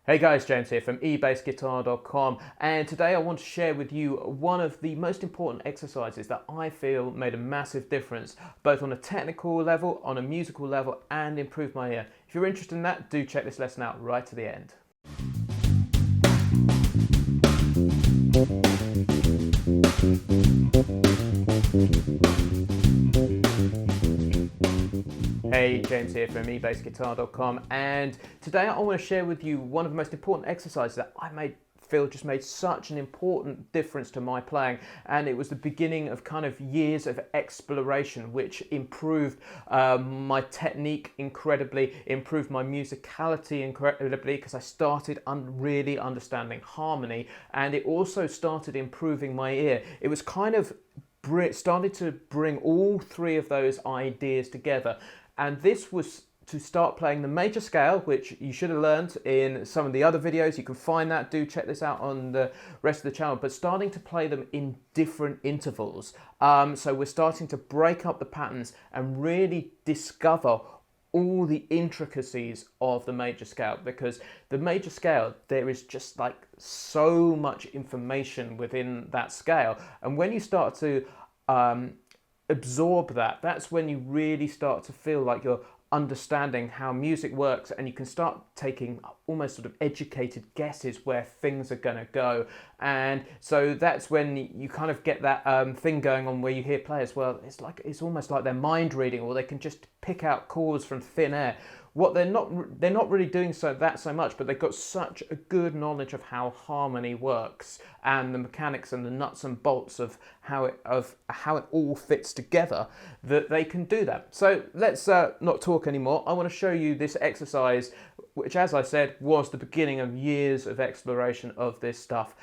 Hey guys, James here from eBassGuitar.com, and today I want to share with you one of the most important exercises that I feel made a massive difference, both on a technical level, on a musical level, and improved my ear. If you're interested in that, do check this lesson out right to the end. Hey, James here from eBassGuitar.com, and today I want to share with you one of the most important exercises that I feel just made such an important difference to my playing, and it was the beginning of kind of years of exploration which improved my technique incredibly, improved my musicality incredibly, because I started really understanding harmony, and it also started improving my ear. It was kind of started to bring all three of those ideas together, and this was to start playing the major scale, which you should have learned in some of the other videos. You can find that, do check this out on the rest of the channel, but starting to play them in different intervals. So we're starting to break up the patterns and really discover all the intricacies of the major scale, because the major scale, there is just like so much information within that scale, and when you start to absorb that, that's when you really start to feel like you're understanding how music works, and you can start taking almost sort of educated guesses where things are going to go. And so that's when you kind of get that thing going on where you hear players, well, it's almost like they're mind reading, or they can just pick out chords from thin air. What they're not really doing so much, but they've got such a good knowledge of how harmony works and the mechanics and the nuts and bolts of how it all fits together, that they can do that. So let's not talk anymore. I want to show you this exercise, which, as I said, was the beginning of years of exploration of this stuff.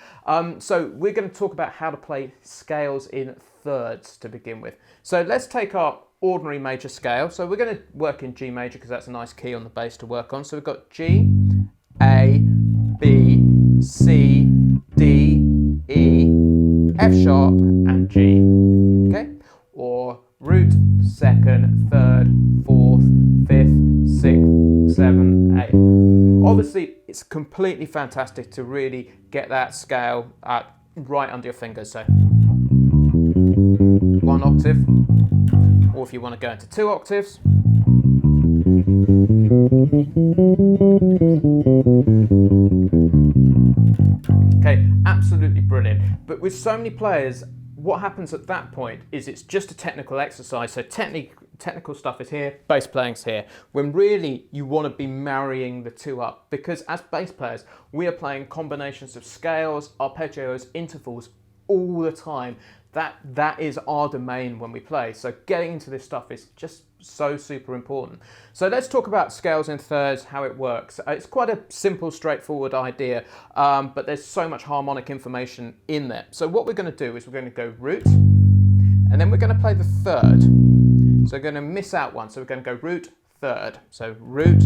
So we're going to talk about how to play scales in thirds to begin with. So let's take our ordinary major scale. So we're going to work in G major because that's a nice key on the bass to work on. So we've got G, A, B, C, D, E, F sharp, and G. Okay? Or root, second, third, fourth, fifth, sixth, seven, eight. Obviously, it's completely fantastic to really get that scale right under your fingers. So one octave, or if you want to go into two octaves. Okay, absolutely brilliant. But with so many players, what happens at that point is it's just a technical exercise. So technical stuff is here, bass playing's here, when really you want to be marrying the two up, because as bass players, we are playing combinations of scales, arpeggios, intervals all the time. That is our domain when we play. So getting into this stuff is just so super important. So let's talk about scales in thirds, how it works. It's quite a simple, straightforward idea, but there's so much harmonic information in there. So what we're going to do is we're going to go root, and then we're going to play the third. So we're going to miss out one. So we're going to go root, third. So root,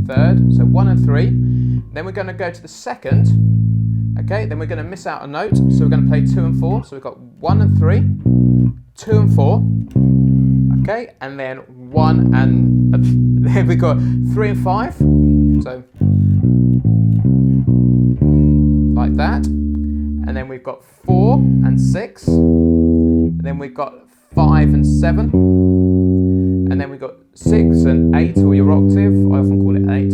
third. So 1 and 3. Then we're going to go to the second. Okay, then we're going to miss out a note, so we're going to play 2 and 4. So we've got 1 and 3, 2 and 4, okay, and then 1 and then we've got 3 and 5, so like that, and then we've got 4 and 6, and then we've got 5 and 7, and then we've got 6 and 8, or your octave. I often call it 8,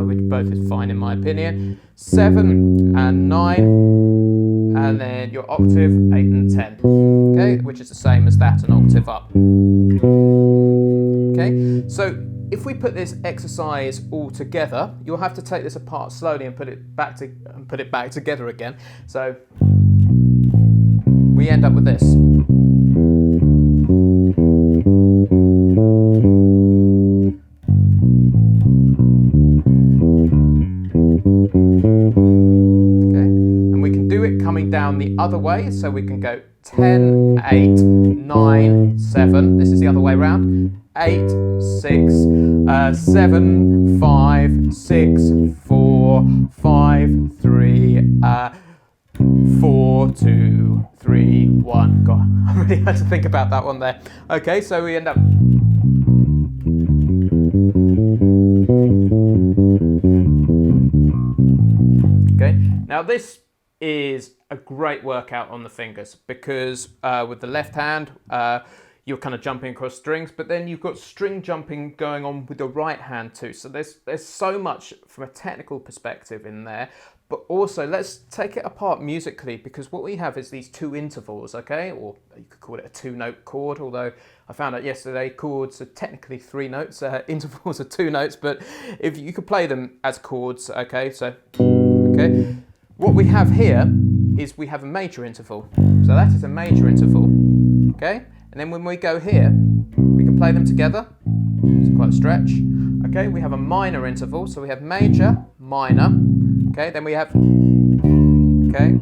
which both is fine in my opinion. 7 and 9, and then your octave 8 and 10. Okay, which is the same as that, an octave up. Okay, so if we put this exercise all together, you'll have to take this apart slowly and put it back together again. So we end up with this. Coming down the other way, so we can go 10, 8, 9, 7. This is the other way around. 8, 6, 7, 5, 6, 4, 5, 3, 4, 2, 3, 1. God, I really had to think about that one there. Okay, so we end up. Now this is a great workout on the fingers because with the left hand you're kind of jumping across strings, but then you've got string jumping going on with the right hand too. So there's so much from a technical perspective in there. But also, let's take it apart musically, because what we have is these two intervals, okay? Or you could call it a two-note chord, although I found out yesterday chords are technically 3 notes, intervals are 2 notes, but if you could play them as chords, okay? So, okay. What we have here is we have a major interval. So that is a major interval, okay? And then when we go here, we can play them together. It's quite a stretch. Okay, we have a minor interval, so we have major, minor. Okay, then we have, okay,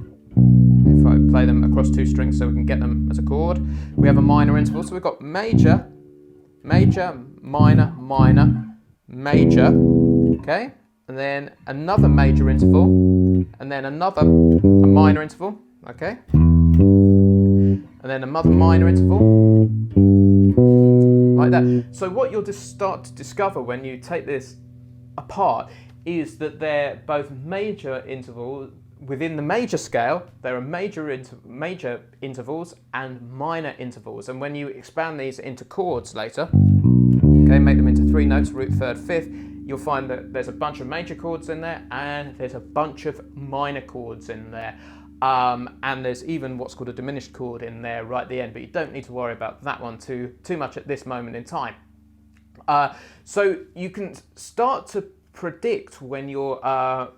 if I play them across 2 strings so we can get them as a chord, we have a minor interval, so we've got major, major, minor, minor, major, okay, and then another major interval, and then a minor interval, okay, and then another minor interval, like that. So what you'll just start to discover when you take this apart is that they're both major intervals within the major scale. There are major intervals and minor intervals, and when you expand these into chords later, okay, make them into 3 notes, root, third, fifth, you'll find that there's a bunch of major chords in there and there's a bunch of minor chords in there, and there's even what's called a diminished chord in there right at the end, but you don't need to worry about that one too much at this moment in time. So you can start to predict when you're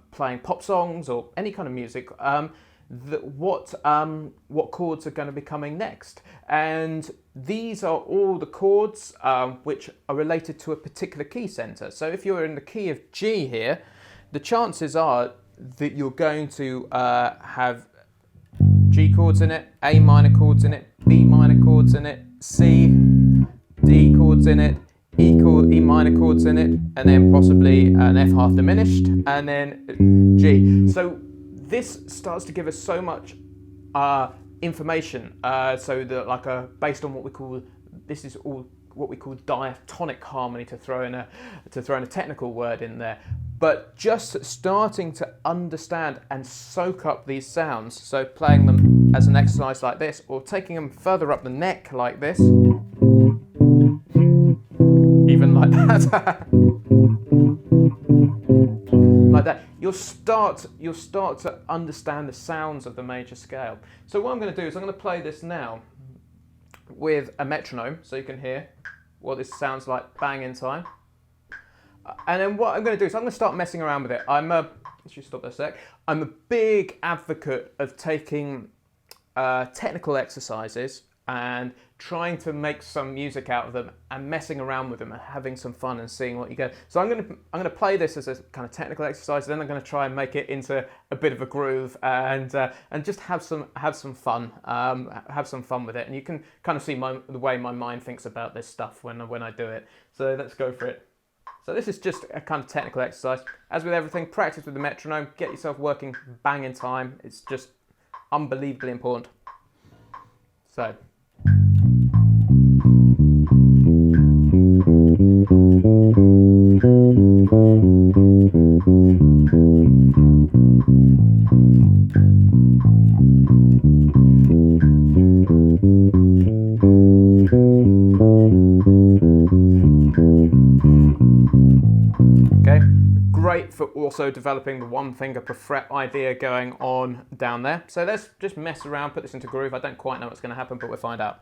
playing pop songs or any kind of music what chords are going to be coming next, and these are all the chords which are related to a particular key center. So if you're in the key of G here, the chances are that you're going to have G chords in it, A minor chords in it, B minor chords in it, C, D chords in it, E minor chords in it, and then possibly an F half diminished, and then G. So this starts to give us so much information. So that based on what we call, this is all what we call diatonic harmony, to throw in a technical word in there. But just starting to understand and soak up these sounds, so playing them as an exercise like this, or taking them further up the neck like this. Even like that, like that, you'll start to understand the sounds of the major scale. So what I'm going to do is I'm going to play this now with a metronome, so you can hear what this sounds like bang in time. And then what I'm going to do is I'm going to start messing around with it. Let's just stop there a sec. I'm a big advocate of taking technical exercises and trying to make some music out of them and messing around with them and having some fun and seeing what you get. So I'm going to play this as a kind of technical exercise, then I'm going to try and make it into a bit of a groove and just have some fun, have some fun with it. And you can kind of see the way my mind thinks about this stuff when I do it. So let's go for it. So this is just a kind of technical exercise. As with everything, practice with the metronome, get yourself working bang in time. It's just unbelievably important. So. Okay, great for also developing the 1 finger per fret idea going on down there. So let's just mess around, put this into groove. I don't quite know what's going to happen, but we'll find out.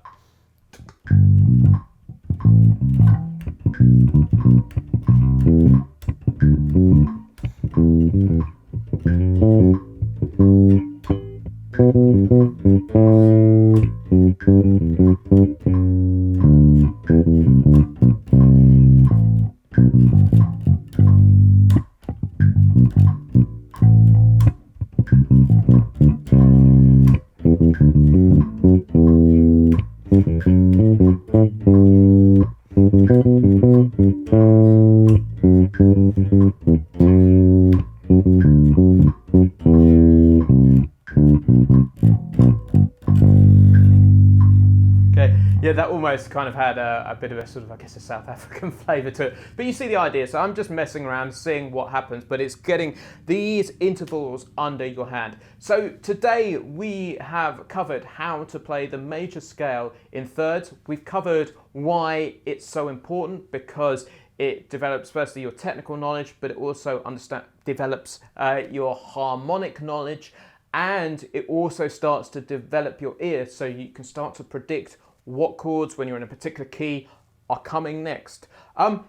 Yeah, that almost kind of had a bit of a sort of, I guess, a South African flavour to it. But you see the idea. So I'm just messing around, seeing what happens, but it's getting these intervals under your hand. So today we have covered how to play the major scale in thirds. We've covered why it's so important, because it develops firstly your technical knowledge, but it also develops your harmonic knowledge, and it also starts to develop your ear, so you can start to predict what chords, when you're in a particular key, are coming next.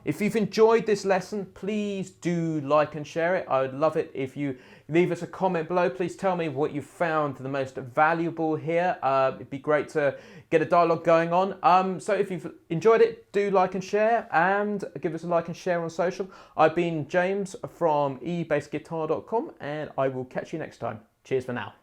If you've enjoyed this lesson, please do like and share it. I would love it if you leave us a comment below. Please tell me what you found the most valuable here. It'd be great to get a dialogue going on. So if you've enjoyed it, do like and share, and give us a like and share on social. I've been James from eBassGuitar.com, and I will catch you next time. Cheers for now.